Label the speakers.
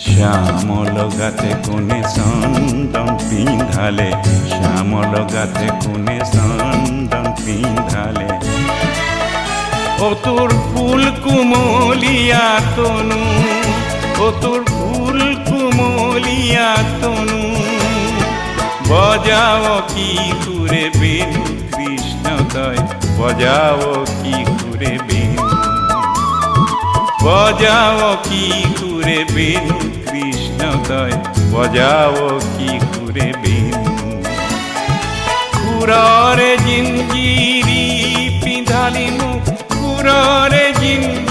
Speaker 1: শ্যামল গাতে কোনে চন্দন পিন্ধালে, শ্যামল গাতে কোনে চন্দন পিন্ধালে। ও তোর ফুল কুমলিয়া তনু, ও তোর ফুল কুমলিয়া তনু, বজাও কি করে বেণু কৃষ্ণদয়, বজাও কি করে বেণু, বজাও কি করে বেণু কৃষ্ণদয়, বজাও কি করে বেণু। খুররে জিঞ্জিরি পিঁধালি মুখ, খুররে জিঞ্জিরি